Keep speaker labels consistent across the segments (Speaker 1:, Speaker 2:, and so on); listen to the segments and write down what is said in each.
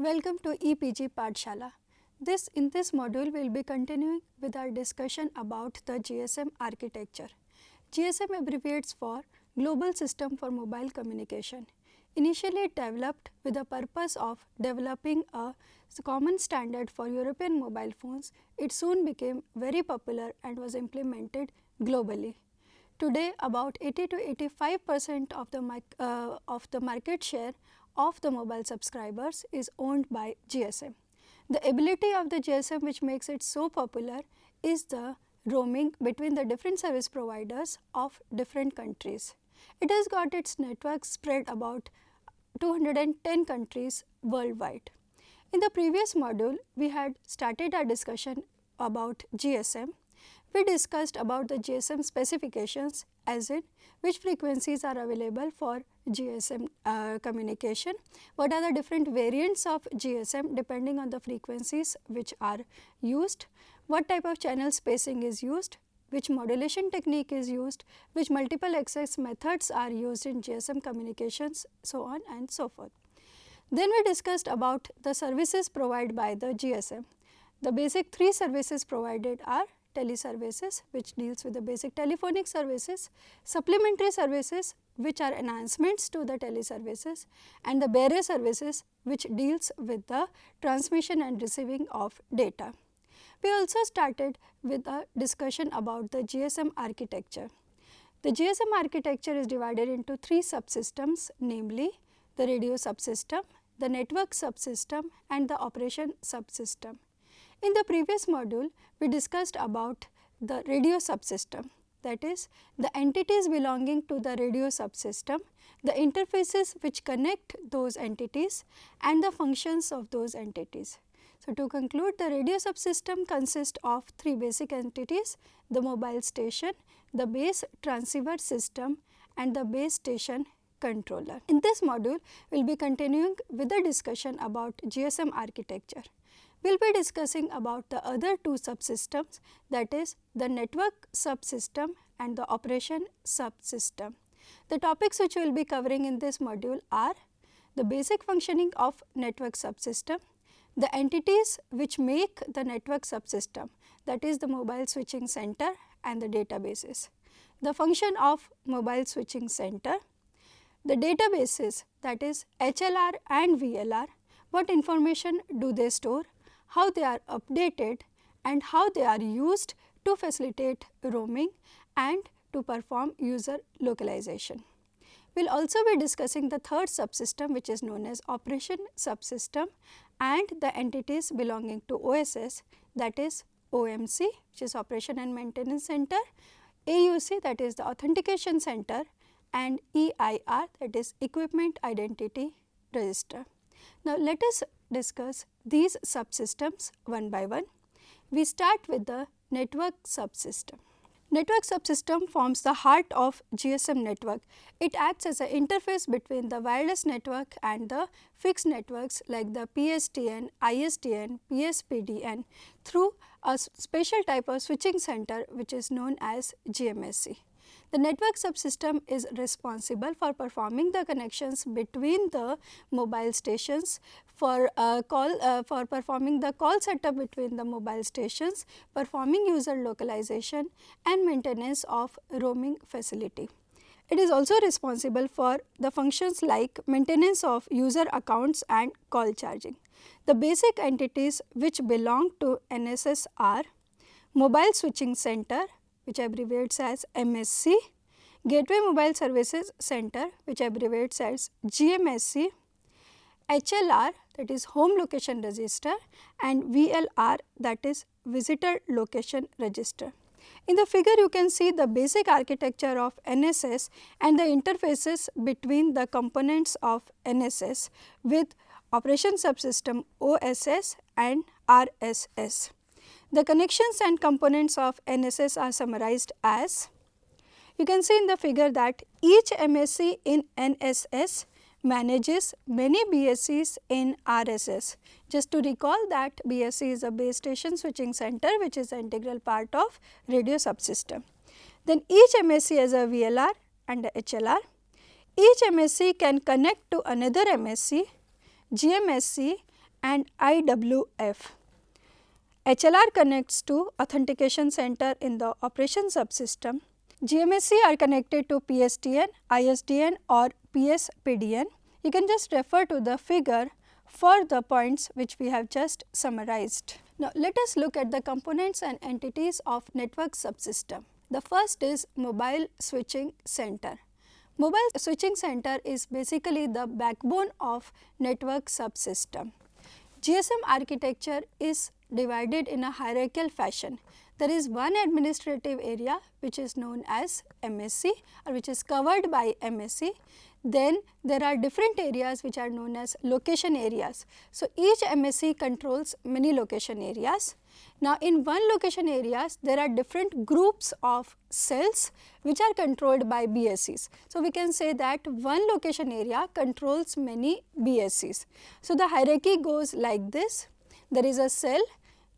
Speaker 1: Welcome to EPG Pathshala. In this module we will be continuing with our discussion about the GSM architecture. GSM abbreviates for Global System for Mobile Communication. Initially developed with the purpose of developing a common standard for European mobile phones, it soon became very popular and was implemented globally. Today, about 80 to 85% of the market share of the mobile subscribers is owned by GSM. The ability of the GSM which makes it so popular is the roaming between the different service providers of different countries. It has got its network spread about 210 countries worldwide. In the previous module, we had started our discussion about GSM. We discussed about the GSM specifications, as in which frequencies are available for GSM communication, what are the different variants of GSM depending on the frequencies which are used, what type of channel spacing is used, which modulation technique is used, which multiple access methods are used in GSM communications, so on and so forth. Then we discussed about the services provided by the GSM. The basic three services provided are teleservices, which deals with the basic telephonic services, supplementary services which are enhancements to the teleservices, and the bearer services which deals with the transmission and receiving of data. We also started with a discussion about the GSM architecture. The GSM architecture is divided into three subsystems, namely the radio subsystem, the network subsystem, and the operation subsystem. In the previous module, we discussed about the radio subsystem, that is the entities belonging to the radio subsystem, the interfaces which connect those entities, and the functions of those entities. So, to conclude, the radio subsystem consists of three basic entities: the mobile station, the base transceiver system, and the base station controller. In this module, we will be continuing with the discussion about GSM architecture. We will be discussing about the other two subsystems, that is the network subsystem and the operation subsystem. The topics which we will be covering in this module are the basic functioning of network subsystem, the entities which make the network subsystem, that is the mobile switching center and the databases, the function of mobile switching center, the databases, that is HLR and VLR, what information do they store, how they are updated, and how they are used to facilitate roaming and to perform user localization. We will also be discussing the third subsystem, which is known as operation subsystem, and the entities belonging to OSS, that is OMC, which is operation and maintenance center, AUC, that is the authentication center, and EIR, that is equipment identity register. Now, let us discuss these subsystems one by one. We start with the network subsystem. Network subsystem forms the heart of GSM network. It acts as an interface between the wireless network and the fixed networks like the PSTN, ISDN, PSPDN through a special type of switching center which is known as GMSC. The network subsystem is responsible for performing the connections between the mobile stations, for performing the call setup between the mobile stations, performing user localization and maintenance of roaming facility. It is also responsible for the functions like maintenance of user accounts and call charging. The basic entities which belong to NSS are Mobile Switching Center, which abbreviates as MSC, Gateway Mobile Services Center, which abbreviates as GMSC, HLR, that is Home Location Register, and VLR, that is Visitor Location Register. In the figure, you can see the basic architecture of NSS and the interfaces between the components of NSS with operation subsystem OSS and RSS. The connections and components of NSS are summarized as, you can see in the figure that each MSC in NSS manages many BSCs in RSS. Just to recall that BSC is a base station switching center which is an integral part of radio subsystem. Then each MSC has a VLR and a HLR. Each MSC can connect to another MSC, GMSC, and IWF. HLR connects to authentication center in the operation subsystem. GMSC are connected to PSTN, ISDN or PSPDN. You can just refer to the figure for the points which we have just summarized. Now, let us look at the components and entities of network subsystem. The first is mobile switching center. Mobile switching center is basically the backbone of network subsystem. GSM architecture is divided in a hierarchical fashion. There is one administrative area which is known as MSC or which is covered by MSC. Then there are different areas which are known as location areas. So, each MSC controls many location areas. Now, in one location areas there are different groups of cells which are controlled by BSCs. So, we can say that one location area controls many BSCs. So, the hierarchy goes like this. There is a cell,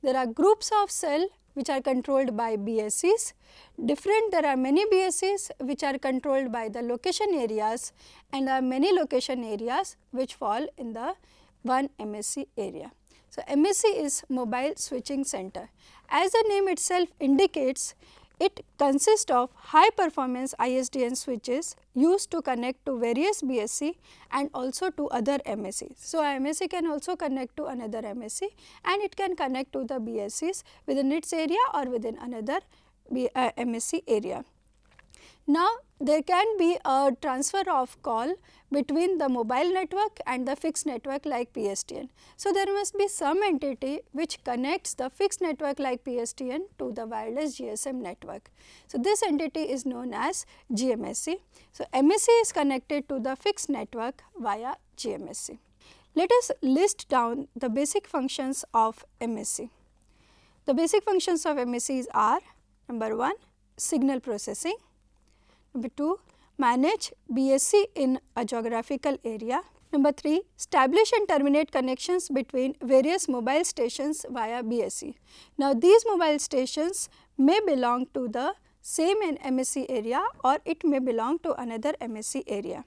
Speaker 1: there are groups of cell which are controlled by BSCs. There are many BSCs which are controlled by the location areas, and there are many location areas which fall in the one MSC area. So, MSC is mobile switching center. As the name itself indicates, it consists of high performance ISDN switches used to connect to various BSC and also to other MSCs. So, MSC can also connect to another MSC and it can connect to the BSCs within its area or within another MSC area. Now, there can be a transfer of call between the mobile network and the fixed network like PSTN. So, there must be some entity which connects the fixed network like PSTN to the wireless GSM network. So, this entity is known as GMSC. So, MSC is connected to the fixed network via GMSC. Let us list down the basic functions of MSC. The basic functions of MSCs are: number 1, signal processing; number 2, manage BSC in a geographical area; number 3, establish and terminate connections between various mobile stations via BSC. Now, these mobile stations may belong to the same MSC area or it may belong to another MSC area.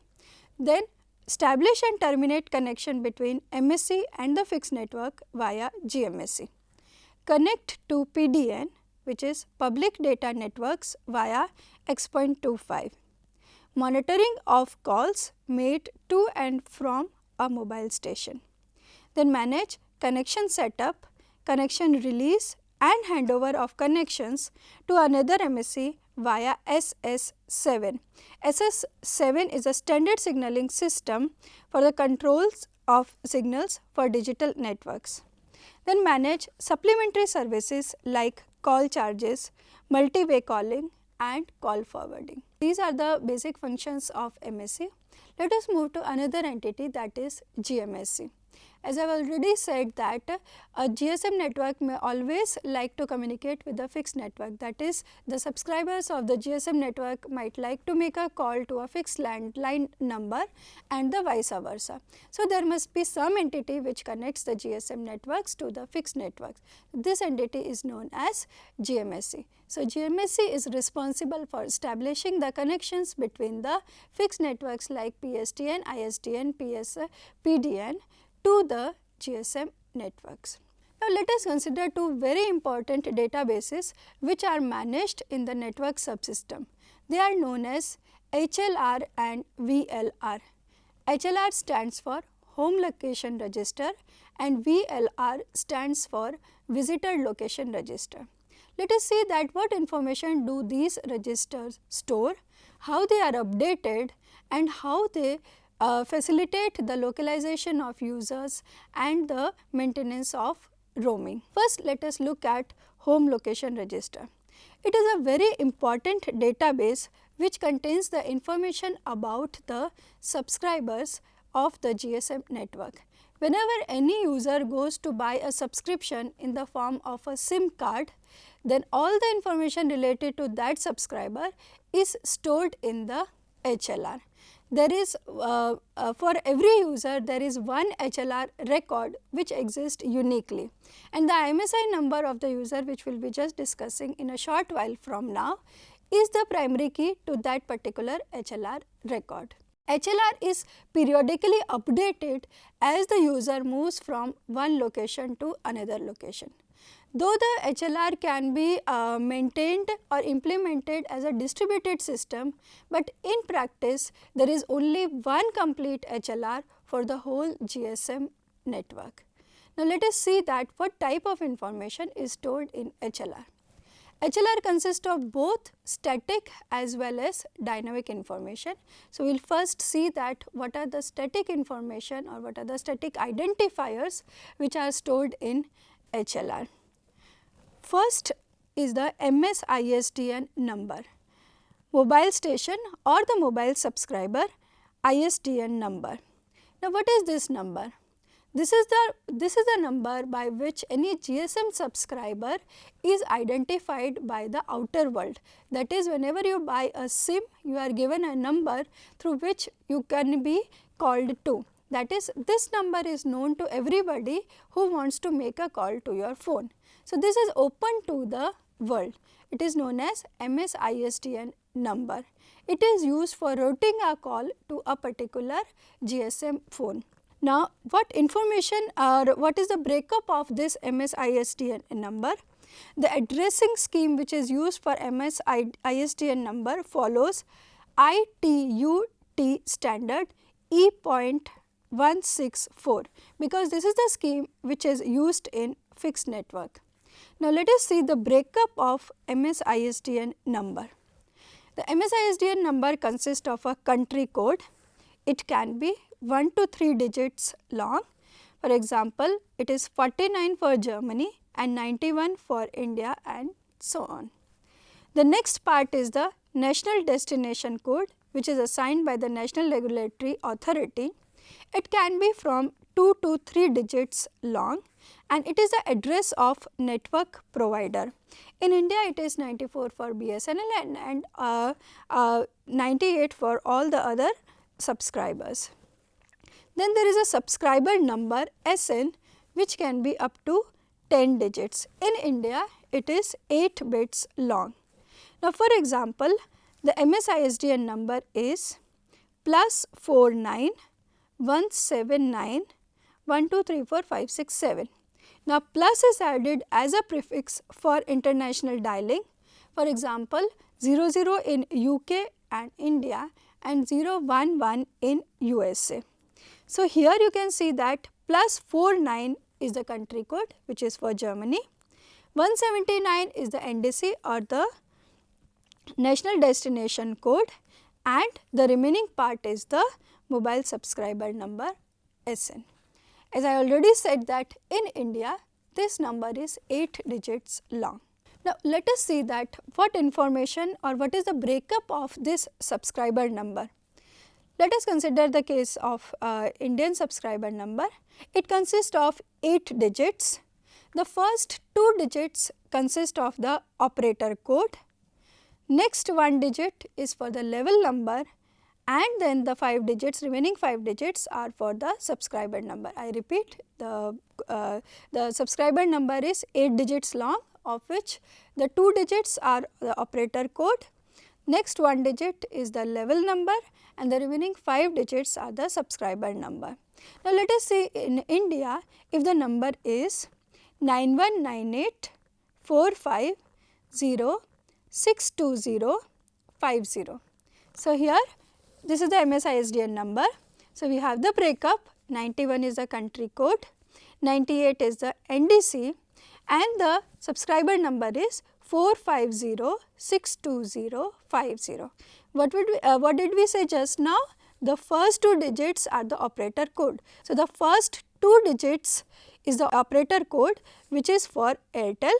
Speaker 1: Then establish and terminate connection between MSC and the fixed network via GMSC. Connect to PDN, which is public data networks, via X.25. Monitoring of calls made to and from a mobile station. Then manage connection setup, connection release and handover of connections to another MSC via SS7. SS7 is a standard signaling system for the controls of signals for digital networks. Then manage supplementary services like call charges, multi-way calling and call forwarding. These are the basic functions of MSC. Let us move to another entity, that is GMSC. As I have already said that a GSM network may always like to communicate with the fixed network, that is the subscribers of the GSM network might like to make a call to a fixed landline number and the vice versa. So, there must be some entity which connects the GSM networks to the fixed networks. This entity is known as GMSC. So, GMSC is responsible for establishing the connections between the fixed networks like PSTN, ISDN, PDN to the GSM networks. Now, let us consider two very important databases which are managed in the network subsystem. They are known as HLR and VLR. HLR stands for Home Location Register and VLR stands for Visitor Location Register. Let us see that what information do these registers store, how they are updated and how they facilitate the localization of users and the maintenance of roaming. First, let us look at Home Location Register. It is a very important database which contains the information about the subscribers of the GSM network. Whenever any user goes to buy a subscription in the form of a SIM card, then all the information related to that subscriber is stored in the HLR. There is for every user there is one HLR record which exists uniquely, and the IMSI number of the user, which we will be just discussing in a short while from now, is the primary key to that particular HLR record. HLR is periodically updated as the user moves from one location to another location. Though the HLR can be maintained or implemented as a distributed system, but in practice there is only one complete HLR for the whole GSM network. Now, let us see that what type of information is stored in HLR. HLR consists of both static as well as dynamic information. So, we will first see that what are the static information or what are the static identifiers which are stored in HLR. First is the MS-ISDN number, mobile station or the mobile subscriber ISDN number. Now, what is this number? This is the number by which any GSM subscriber is identified by the outer world. That is, whenever you buy a SIM, you are given a number through which you can be called to. That is, this number is known to everybody who wants to make a call to your phone. So, this is open to the world. It is known as MS-ISDN number. It is used for routing a call to a particular GSM phone. Now, what information or what is the breakup of this MS-ISDN number? The addressing scheme which is used for MS-ISDN number follows ITU-T standard E.164, because this is the scheme which is used in fixed network. Now, let us see the breakup of MS-ISDN number. The MS-ISDN number consists of a country code. It can be 1 to 3 digits long. For example, it is 49 for Germany and 91 for India and so on. The next part is the national destination code, which is assigned by the National Regulatory Authority. It can be from 2 to 3 digits long and it is the address of network provider. In India, it is 94 for BSNL and 98 for all the other subscribers. Then there is a subscriber number SN, which can be up to 10 digits. In India, it is 8 bits long. Now, for example, the MS-ISDN number is +49 179 12345667. Now, plus is added as a prefix for international dialing. For example, 00 in UK and India and 011 in USA. So, here you can see that +49 is the country code, which is for Germany, 179 is the NDC or the national destination code, and the remaining part is the mobile subscriber number SN. As I already said that in India, this number is 8 digits long. Now, let us see that what information or what is the breakup of this subscriber number. Let us consider the case of Indian subscriber number. It consists of 8 digits. The first 2 digits consist of the operator code. Next 1 digit is for the level number, and then the 5 digits, remaining 5 digits are for the subscriber number. I repeat, the subscriber number is 8 digits long, of which the 2 digits are the operator code, next 1 digit is the level number, and the remaining 5 digits are the subscriber number. Now, let us see in India if the number is 9198 450 62050. So, here this is the MS-ISDN number. So, we have the breakup, 91 is the country code, 98 is the NDC, and the subscriber number is 450 62050. What did we say just now? The first 2 digits are the operator code. So, the first 2 digits is the operator code, which is for Airtel.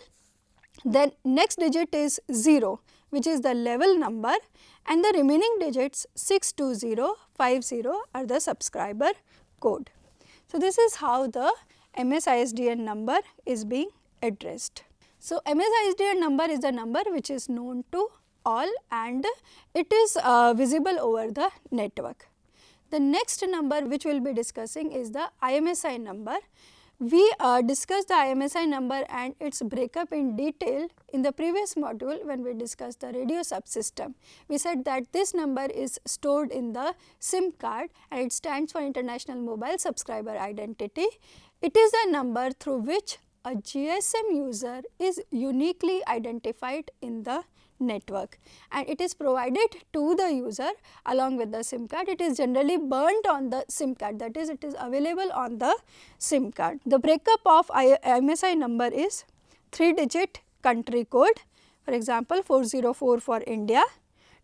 Speaker 1: Then next digit is 0, which is the level number, and the remaining digits 62050 are the subscriber code. So, this is how the MS-ISDN number is being addressed. So, MS-ISDN number is the number which is known to all and it is visible over the network. The next number which we will be discussing is the IMSI number, We discussed the IMSI number and its breakup in detail in the previous module when we discussed the radio subsystem. We said that this number is stored in the SIM card and it stands for International Mobile Subscriber Identity. It is a number through which a GSM user is uniquely identified in the network, and it is provided to the user along with the SIM card. It is generally burnt on the SIM card, that is, it is available on the SIM card. The breakup of IMSI number is 3-digit country code, for example 404 for India,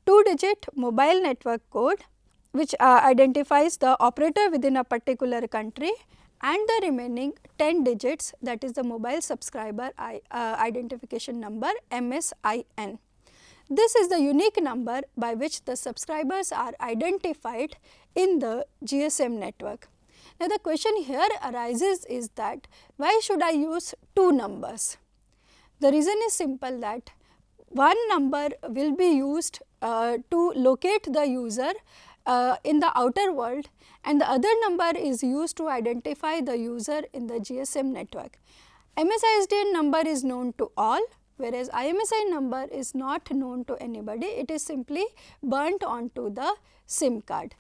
Speaker 1: 2-digit mobile network code which identifies the operator within a particular country, and the remaining 10 digits, that is the mobile subscriber identification number, MSIN. This is the unique number by which the subscribers are identified in the GSM network. Now, the question here arises is that why should I use two numbers? The reason is simple, that one number will be used to locate the user in the outer world, and the other number is used to identify the user in the GSM network. MSISDN number is known to all, whereas IMSI number is not known to anybody, it is simply burnt onto the SIM card.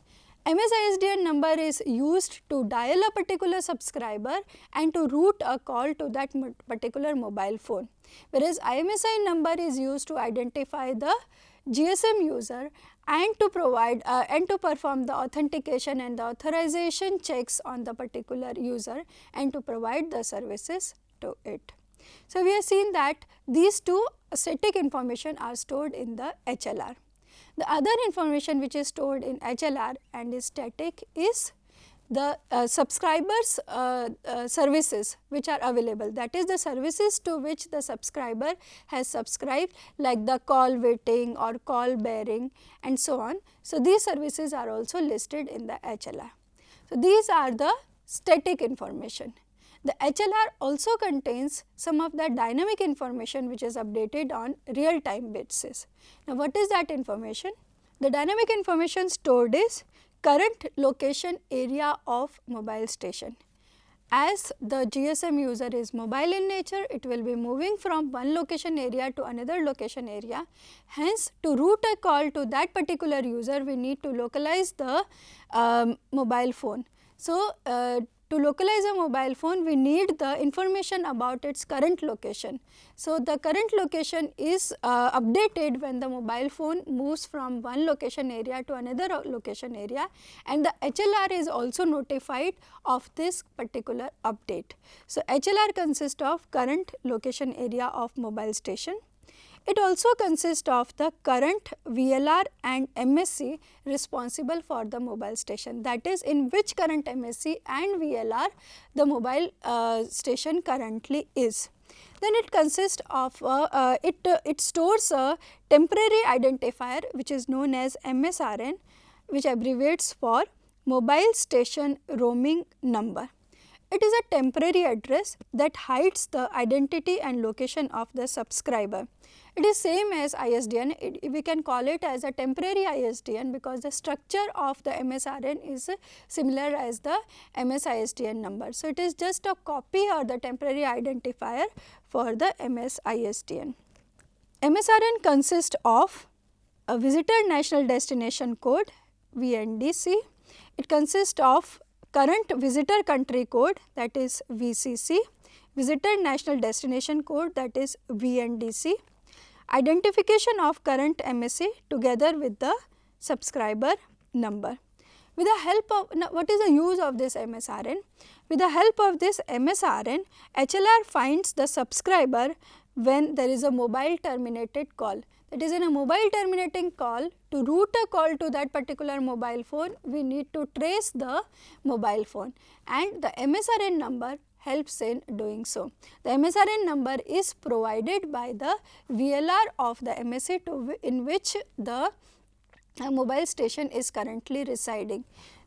Speaker 1: MSISDN number is used to dial a particular subscriber and to route a call to that particular mobile phone, whereas IMSI number is used to identify the GSM user and to provide and to perform the authentication and the authorization checks on the particular user and to provide the services to it. So, we have seen that these two static information are stored in the HLR. The other information which is stored in HLR and is static is the subscribers services which are available, that is the services to which the subscriber has subscribed, like the call waiting or call bearing and so on. So, these services are also listed in the HLR. So, these are the static information. The HLR also contains some of the dynamic information which is updated on real time basis. Now, what is that information? The dynamic information stored is current location area of mobile station. As the GSM user is mobile in nature, it will be moving from one location area to another location area. Hence, to route a call to that particular user, we need to localize the mobile phone. So, to localize a mobile phone, we need the information about its current location. So, the current location is updated when the mobile phone moves from one location area to another location area, and the HLR is also notified of this particular update. So, HLR consists of current location area of mobile station. It also consists of the current VLR and MSC responsible for the mobile station, that is, in which current MSC and VLR the mobile station currently is. Then it consists of it stores a temporary identifier which is known as MSRN, which abbreviates for mobile station roaming number. It is a temporary address that hides the identity and location of the subscriber. It is same as ISDN, we can call it as a temporary ISDN because the structure of the MSRN is similar as the MSISDN number. So, it is just a copy or the temporary identifier for the MSISDN. MSRN consists of a visitor national destination code VNDC. It consists of current visitor country code, that is VCC, visitor national destination code, that is VNDC, identification of current MSC together with the subscriber number. With the help of, now what is the use of this MSRN? With the help of this MSRN, HLR finds the subscriber when there is a mobile terminated call. That is, in a mobile terminating call, to route a call to that particular mobile phone, we need to trace the mobile phone, and the MSRN number helps in doing so. The MSRN number is provided by the VLR of the MSC in which the mobile station is currently residing.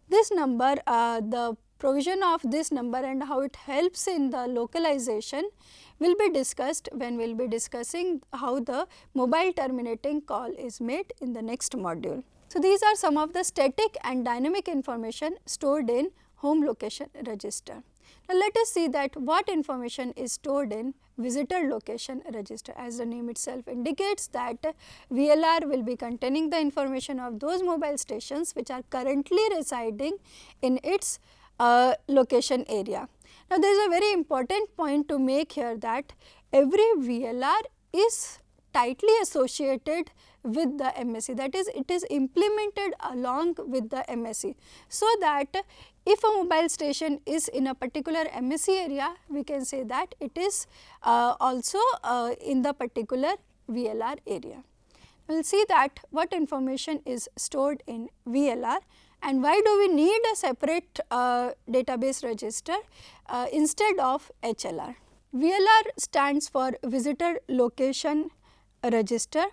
Speaker 1: This number, the provision of this number and how it helps in the localization will be discussed when we will be discussing how the mobile terminating call is made in the next module. So, these are some of the static and dynamic information stored in home location register. Now, let us see that what information is stored in visitor location register. As the name itself indicates that VLR will be containing the information of those mobile stations which are currently residing in its location area. Now, there is a very important point to make here that every VLR is tightly associated with the MSC, that is, it is implemented along with the MSC, so that if a mobile station is in a particular MSC area, we can say that it is also in the particular VLR area. We will see that what information is stored in VLR and why do we need a separate database register instead of HLR. VLR stands for Visitor Location Register.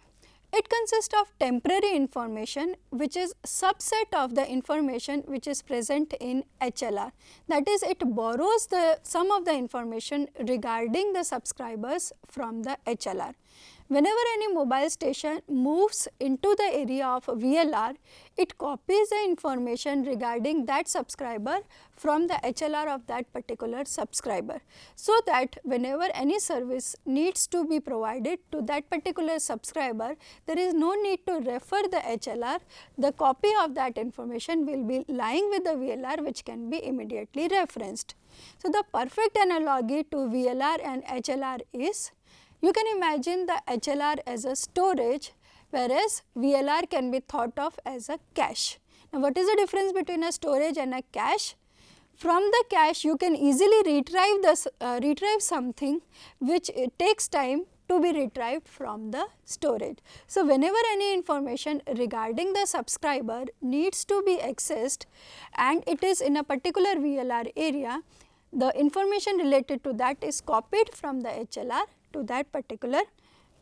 Speaker 1: It consists of temporary information which is subset of the information which is present in HLR. That is, it borrows some of the information regarding the subscribers from the HLR. Whenever any mobile station moves into the area of VLR, it copies the information regarding that subscriber from the HLR of that particular subscriber, so that whenever any service needs to be provided to that particular subscriber, there is no need to refer the HLR. The copy of that information will be lying with the VLR, which can be immediately referenced. So, the perfect analogy to VLR and HLR is, you can imagine the HLR as a storage, whereas VLR can be thought of as a cache. Now, what is the difference between a storage and a cache? From the cache, you can easily retrieve something which it takes time to be retrieved from the storage. So, whenever any information regarding the subscriber needs to be accessed and it is in a particular VLR area, the information related to that is copied from the HLR to that particular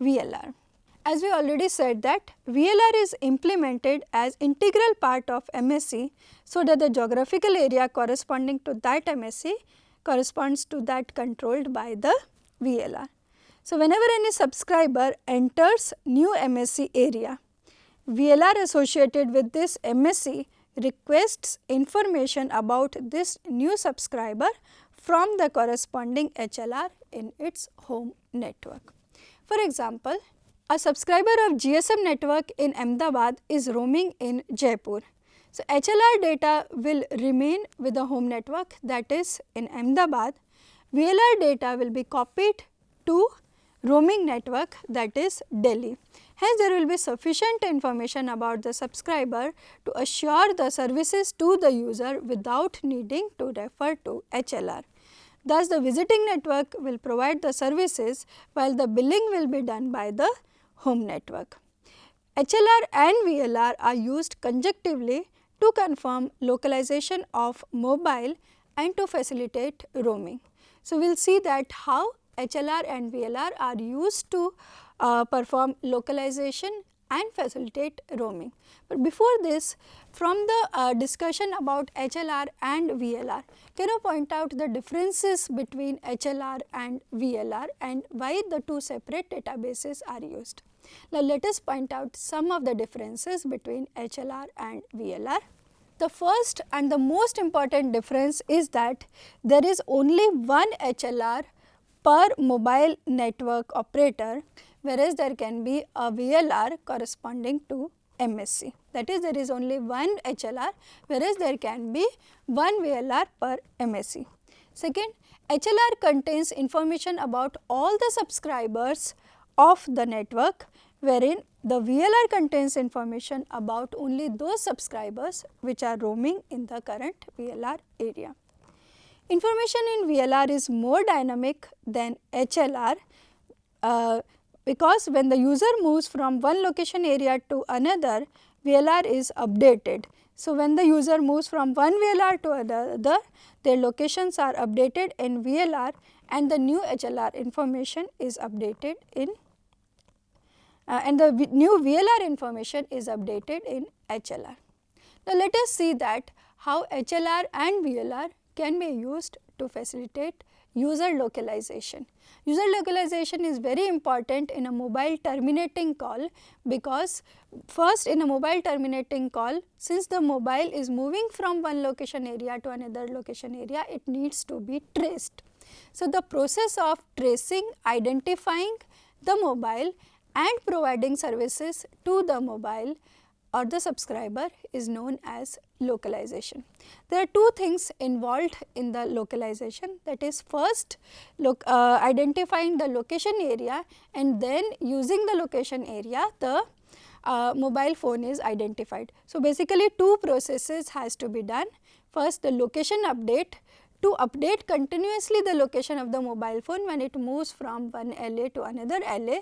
Speaker 1: VLR. As we already said that VLR is implemented as integral part of MSC, so that the geographical area corresponding to that MSC corresponds to that controlled by the VLR. So, whenever any subscriber enters new MSC area, VLR associated with this MSC requests information about this new subscriber from the corresponding HLR in its home network. For example, a subscriber of GSM network in Ahmedabad is roaming in Jaipur. So, HLR data will remain with the home network, that is in Ahmedabad. VLR data will be copied to roaming network, that is Delhi. Hence, there will be sufficient information about the subscriber to assure the services to the user without needing to refer to HLR. Thus, the visiting network will provide the services while the billing will be done by the home network. HLR and VLR are used conjunctively to confirm localization of mobile and to facilitate roaming. So, we will see that how HLR and VLR are used to perform localization and facilitate roaming. But before this, from the discussion about HLR and VLR, can you point out the differences between HLR and VLR and why the two separate databases are used? Now, let us point out some of the differences between HLR and VLR. The first and the most important difference is that there is only one HLR per mobile network operator, whereas there can be a VLR corresponding to MSC. That is, there is only one HLR, whereas there can be one VLR per MSC. Second, HLR contains information about all the subscribers of the network, wherein the VLR contains information about only those subscribers which are roaming in the current VLR area. Information in VLR is more dynamic than HLR because when the user moves from one location area to another, VLR is updated. So, when the user moves from one VLR to another, their locations are updated in VLR and the new HLR information is updated in and the new VLR information is updated in HLR. Now, let us see that how HLR and VLR can be used to facilitate user localization. User localization is very important in a mobile terminating call, because first in a mobile terminating call, since the mobile is moving from one location area to another location area, it needs to be traced. So, the process of tracing, identifying the mobile and providing services to the mobile or the subscriber is known as localization. There are two things involved in the localization, that is first identifying the location area, and then using the location area the mobile phone is identified. So, basically two processes has to be done. First, the location update, to update continuously the location of the mobile phone when it moves from one LA to another LA,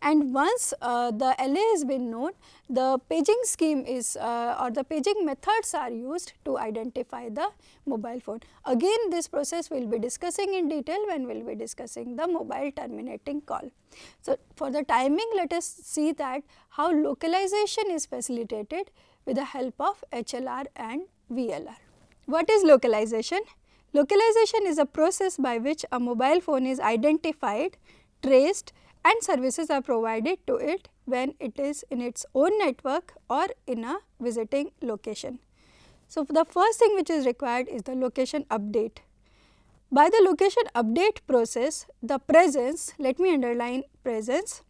Speaker 1: and once the LA has been known, the paging scheme is or the paging methods are used to identify the mobile phone. Again this process we will be discussing in detail when we will be discussing the mobile terminating call. So, for the timing, let us see that how localization is facilitated with the help of HLR and VLR. What is localization? Localization is a process by which a mobile phone is identified, traced and services are provided to it when it is in its own network or in a visiting location. So, the first thing which is required is the location update. By the location update process, the presence, let me underline presence,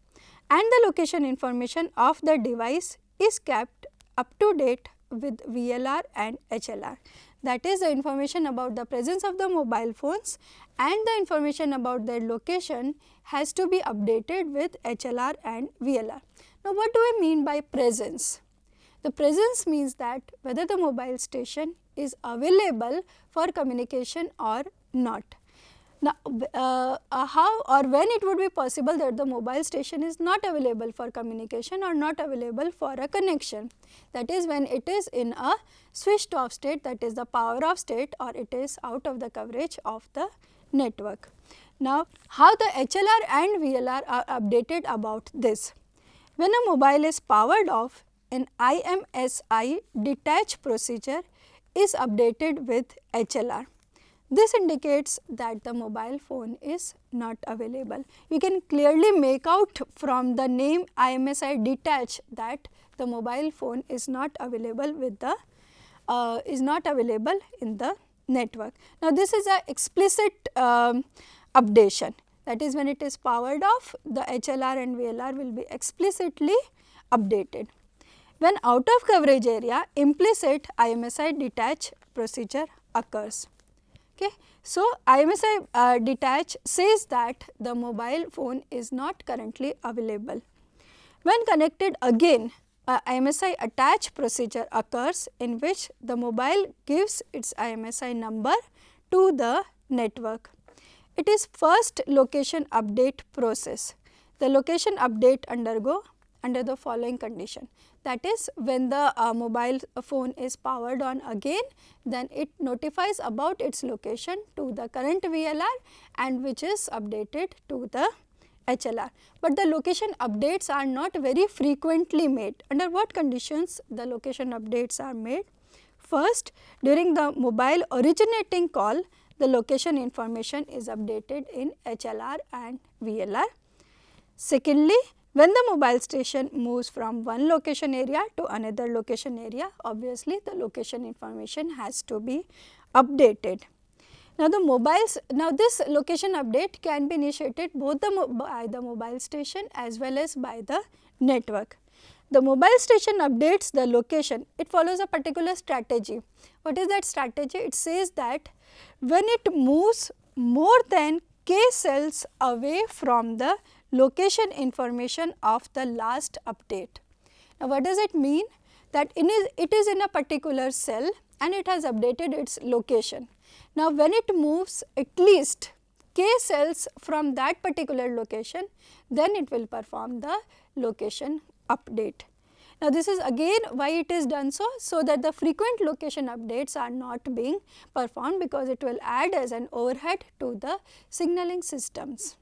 Speaker 1: and the location information of the device is kept up to date with VLR and HLR. That is, the information about the presence of the mobile phones and the information about their location has to be updated with HLR and VLR. Now, what do I mean by presence? The presence means that whether the mobile station is available for communication or not. Now, how or when it would be possible that the mobile station is not available for communication or not available for a connection? That is, when it is in a switched off state, that is the power off state, or it is out of the coverage of the network. Now, how the HLR and VLR are updated about this? When a mobile is powered off, an IMSI detach procedure is updated with HLR. This indicates that the mobile phone is not available. You can clearly make out from the name IMSI detach that the mobile phone is not available with the in the network. Now, this is a explicit updation, that is, when it is powered off, the HLR and VLR will be explicitly updated. When out of coverage area, implicit IMSI detach procedure occurs. Okay. So, IMSI detach says that the mobile phone is not currently available. When connected again, IMSI attach procedure occurs, in which the mobile gives its IMSI number to the network. It is first location update process. The location update undergo under the following condition, that is, when the mobile phone is powered on again, then it notifies about its location to the current VLR and which is updated to the HLR. But the location updates are not very frequently made. Under what conditions the location updates are made? First, during the mobile originating call, the location information is updated in HLR and VLR. Secondly, when the mobile station moves from one location area to another location area, obviously the location information has to be updated. Now, this location update can be initiated both by the mobile station as well as by the network. The mobile station updates the location, it follows a particular strategy. What is that strategy? It says that when it moves more than k cells away from the location information of the last update. Now, what does it mean? That it is in a particular cell and it has updated its location. Now, when it moves at least k cells from that particular location, then it will perform the location update. Now, this is again why it is done so that the frequent location updates are not being performed, because it will add as an overhead to the signaling systems.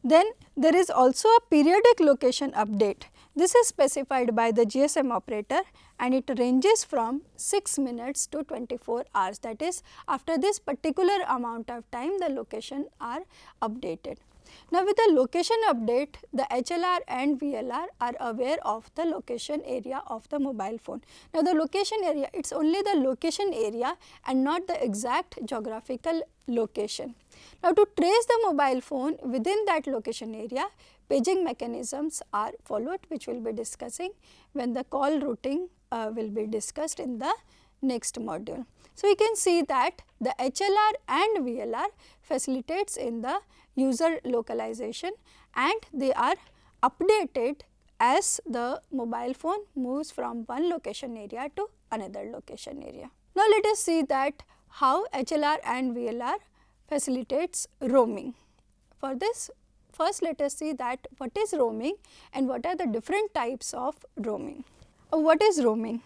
Speaker 1: Then there is also a periodic location update. This is specified by the GSM operator and it ranges from 6 minutes to 24 hours. That is, after this particular amount of time the location are updated. Now, with the location update, the HLR and VLR are aware of the location area of the mobile phone. Now, the location area, it is only the location area and not the exact geographical location. Now, to trace the mobile phone within that location area, paging mechanisms are followed, which we will be discussing when the call routing will be discussed in the next module. So, we can see that the HLR and VLR facilitates in the user localization and they are updated as the mobile phone moves from one location area to another location area. Now, let us see that how HLR and VLR facilitates roaming. For this, first let us see that what is roaming and what are the different types of roaming. What is roaming?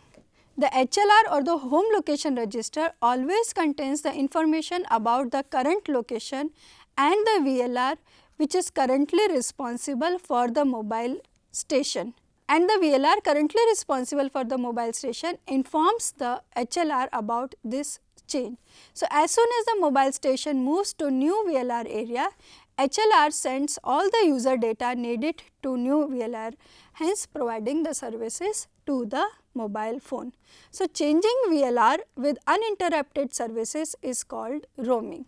Speaker 1: The HLR or the home location register always contains the information about the current location, and the VLR which is currently responsible for the mobile station, and the VLR currently responsible for the mobile station informs the HLR about this change. So, as soon as the mobile station moves to new VLR area, HLR sends all the user data needed to new VLR, hence providing the services to the mobile phone. So, changing VLR with uninterrupted services is called roaming.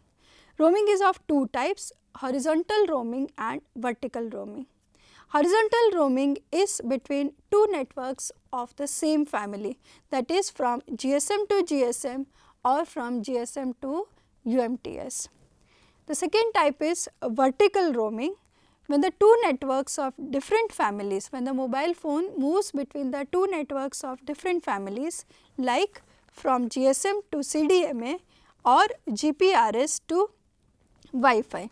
Speaker 1: Roaming is of two types, horizontal roaming and vertical roaming. Horizontal roaming is between two networks of the same family, that is from GSM to GSM or from GSM to UMTS. The second type is vertical roaming, when the two networks of different families, when the mobile phone moves between the two networks of different families like from GSM to CDMA or GPRS to Wi-Fi.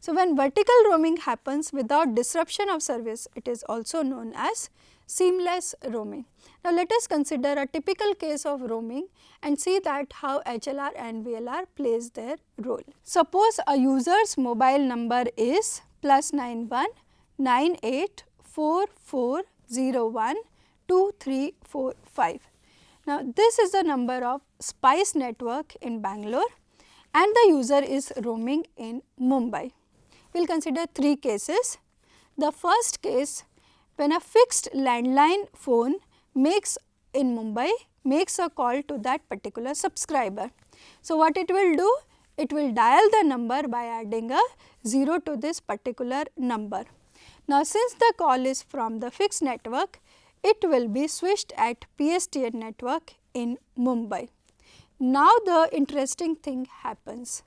Speaker 1: So, when vertical roaming happens without disruption of service, it is also known as seamless roaming. Now, let us consider a typical case of roaming and see that how HLR and VLR plays their role. Suppose a user's mobile number is +91 98 4401 2345. Now, this is the number of SPICE network in Bangalore and the user is roaming in Mumbai. We will consider three cases. The first case, when a fixed landline phone makes in Mumbai makes a call to that particular subscriber. So, what it will do? It will dial the number by adding a 0 to this particular number. Now, since the call is from the fixed network, it will be switched at PSTN network in Mumbai. Now, the interesting thing happens.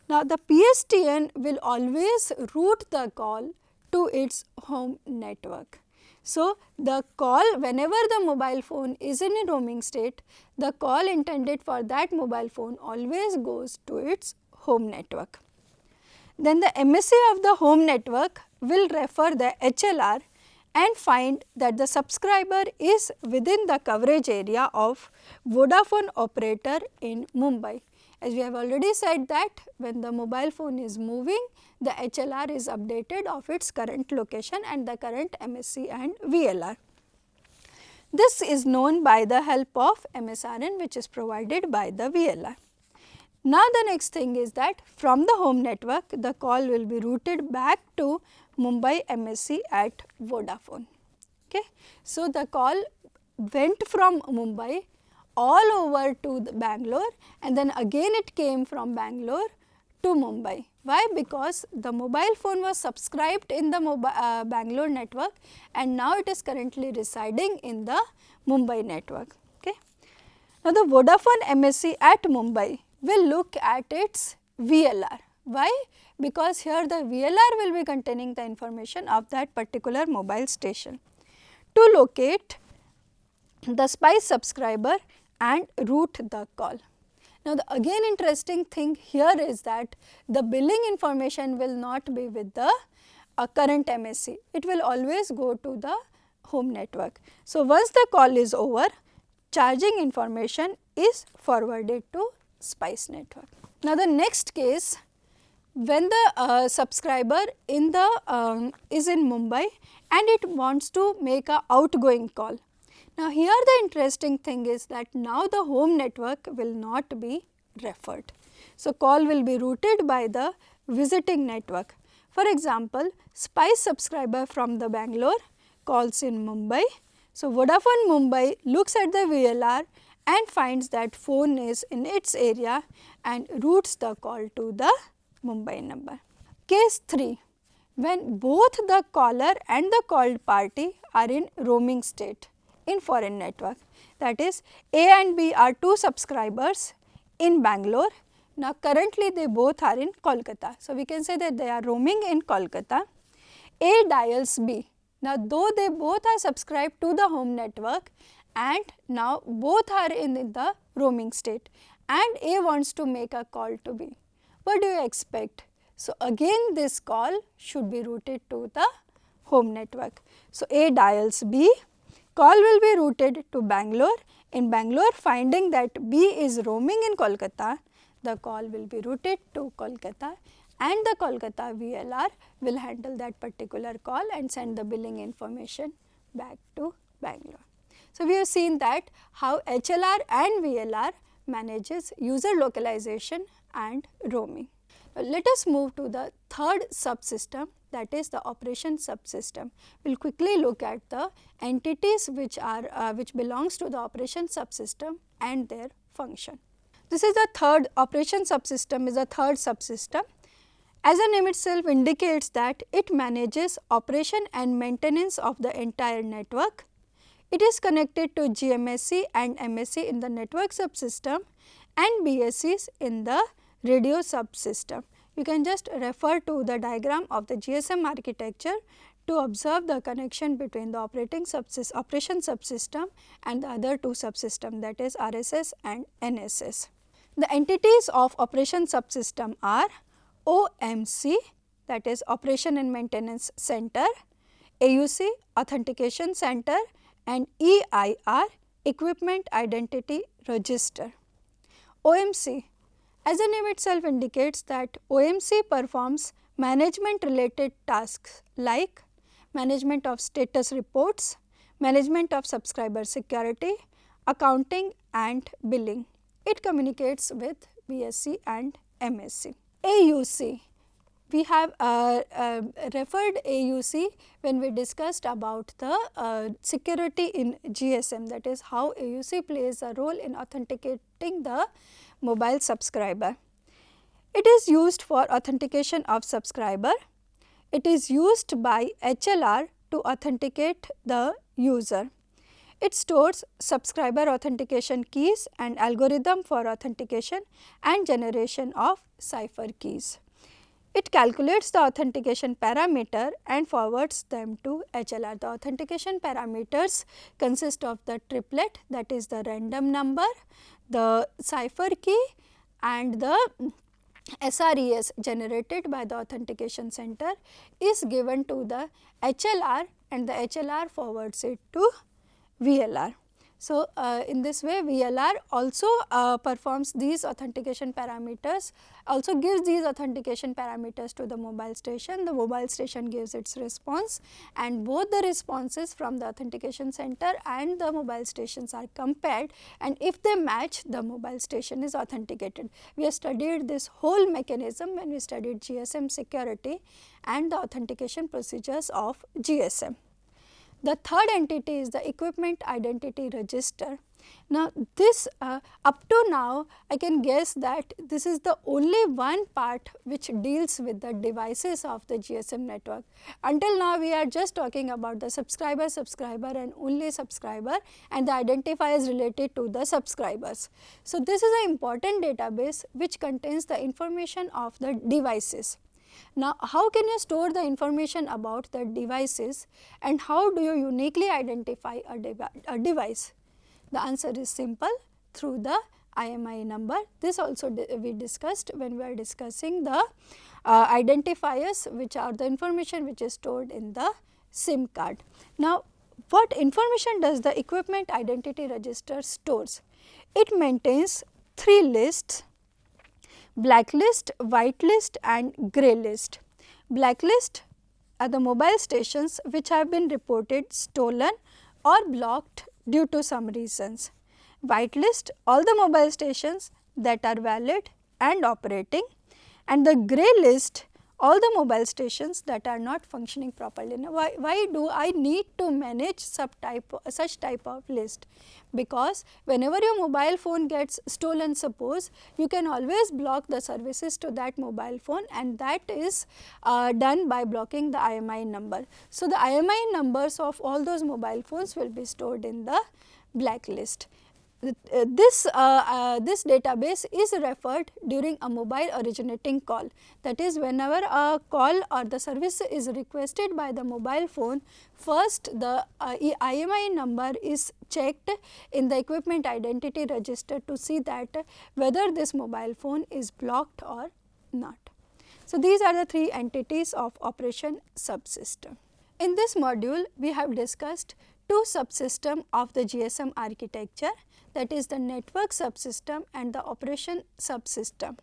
Speaker 1: Now, the PSTN will always route the call to its home network. So, the call, whenever the mobile phone is in a roaming state, the call intended for that mobile phone always goes to its home network. Then the MSC of the home network will refer the HLR and find that the subscriber is within the coverage area of Vodafone operator in Mumbai. As we have already said that when the mobile phone is moving, the HLR is updated of its current location and the current MSC and VLR. This is known by the help of MSRN, which is provided by the VLR. Now, the next thing is that from the home network, the call will be routed back to Mumbai MSC at Vodafone. Okay. So, the call went from Mumbai all over to the Bangalore and then again it came from Bangalore to Mumbai. Why? Because the mobile phone was subscribed in the Bangalore network and now it is currently residing in the Mumbai network. Okay. Now, the Vodafone MSC at Mumbai will look at its VLR. Why? Because here the VLR will be containing the information of that particular mobile station to locate the SPICE subscriber and route the call. Now, the again interesting thing here is that the billing information will not be with the current MSC, it will always go to the home network. So, once the call is over, charging information is forwarded to SPICE network. Now, the next case, when the subscriber in the is in Mumbai and it wants to make a outgoing call. Now here the interesting thing is that now the home network will not be referred. So call will be routed by the visiting network. For example, Spice subscriber from the Bangalore calls in Mumbai. So Vodafone Mumbai looks at the VLR and finds that phone is in its area and routes the call to the Mumbai number. Case 3, when both the caller and the called party are in roaming state in foreign network, that is A and B are two subscribers in Bangalore. Now currently they both are in Kolkata. So we can say that they are roaming in Kolkata. A dials B. Now though they both are subscribed to the home network and now both are in the roaming state and A wants to make a call to B. What do you expect? So again this call should be routed to the home network. So A dials B, call will be routed to Bangalore. In Bangalore, finding that B is roaming in Kolkata, the call will be routed to Kolkata and the Kolkata VLR will handle that particular call and send the billing information back to Bangalore. So we have seen that how HLR and VLR manages user localization and roaming. Now let us move to the third subsystem, that is the operation subsystem. We will quickly look at the entities which belongs to the operation subsystem and their function. This is the third operation subsystem, is the third subsystem. As the name itself indicates that it manages operation and maintenance of the entire network. It is connected to GMSC and MSC in the network subsystem and BSCs in the radio subsystem. You can just refer to the diagram of the GSM architecture to observe the connection between the operation subsystem and the other two subsystems, that is RSS and NSS. The entities of operation subsystem are OMC, that is Operation and Maintenance Center, AUC Authentication Center and EIR Equipment Identity Register. OMC, as the name itself indicates that OMC performs management related tasks like management of status reports, management of subscriber security, accounting and billing. It communicates with BSC and MSC. AUC, we have referred AUC when we discussed about the security in GSM, that is how AUC plays a role in authenticating the mobile subscriber. It is used for authentication of subscriber. It is used by HLR to authenticate the user. It stores subscriber authentication keys and algorithm for authentication and generation of cipher keys. It calculates the authentication parameter and forwards them to HLR. The authentication parameters consist of the triplet, that is the random number, the cipher key and the SRES generated by the authentication center is given to the HLR and the HLR forwards it to VLR. So, in this way VLR also performs these authentication parameters, also gives these authentication parameters to the mobile station. The mobile station gives its response and both the responses from the authentication center and the mobile stations are compared, and if they match, the mobile station is authenticated. We have studied this whole mechanism when we studied GSM security and the authentication procedures of GSM. The third entity is the Equipment Identity Register. Now, this up to now I can guess that this is the only one part which deals with the devices of the GSM network. Until now we are just talking about the subscriber and only subscriber and the identifiers related to the subscribers. So, this is an important database which contains the information of the devices. Now, how can you store the information about the devices and how do you uniquely identify a device? The answer is simple, through the IMEI number. This also we discussed when we are discussing the identifiers, which are the information which is stored in the SIM card. Now, what information does the Equipment Identity Register stores? It maintains 3 lists: blacklist, whitelist and grey list. Blacklist are the mobile stations which have been reported stolen or blocked due to some reasons. Whitelist all the mobile stations that are valid and operating, and the grey list all the mobile stations that are not functioning properly. Now, why do I need to manage such type of list? Because whenever your mobile phone gets stolen, suppose, you can always block the services to that mobile phone, and that is done by blocking the IMEI number. So, the IMEI numbers of all those mobile phones will be stored in the blacklist. This database is referred during a mobile originating call, that is, whenever a call or the service is requested by the mobile phone, first the IMEI number is checked in the equipment identity register to see that whether this mobile phone is blocked or not. So, these are the three entities of operation subsystem. In this module, we have discussed two subsystems of the GSM architecture, that is the network subsystem and the operation subsystem.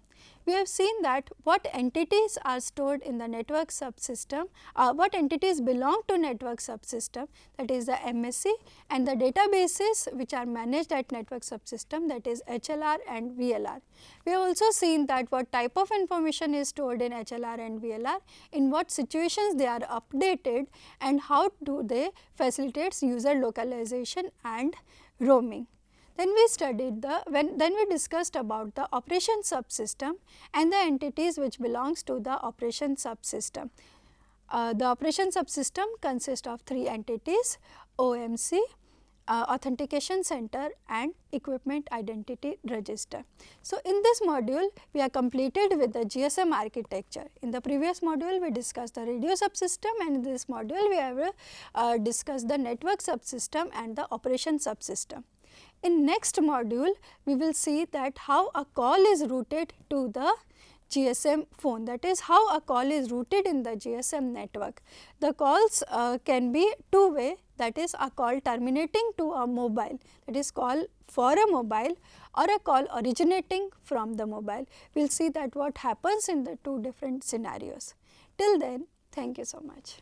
Speaker 1: We have seen that what entities are stored in the network subsystem, what entities belong to network subsystem, that is the MSC, and the databases which are managed at network subsystem, that is HLR and VLR. We have also seen that what type of information is stored in HLR and VLR, in what situations they are updated, and how do they facilitate user localization and roaming. Then we studied then we discussed about the operation subsystem and the entities which belongs to the operation subsystem. The operation subsystem consists of three entities: OMC, authentication center, and equipment identity register. So, in this module we are completed with the GSM architecture. In the previous module we discussed the radio subsystem, and in this module we have discussed the network subsystem and the operation subsystem. In next module, we will see that how a call is routed to the GSM phone, that is how a call is routed in the GSM network. The calls can be two-way, that is a call terminating to a mobile, that is call for a mobile, or a call originating from the mobile. We will see that what happens in the two different scenarios. Till then, thank you so much.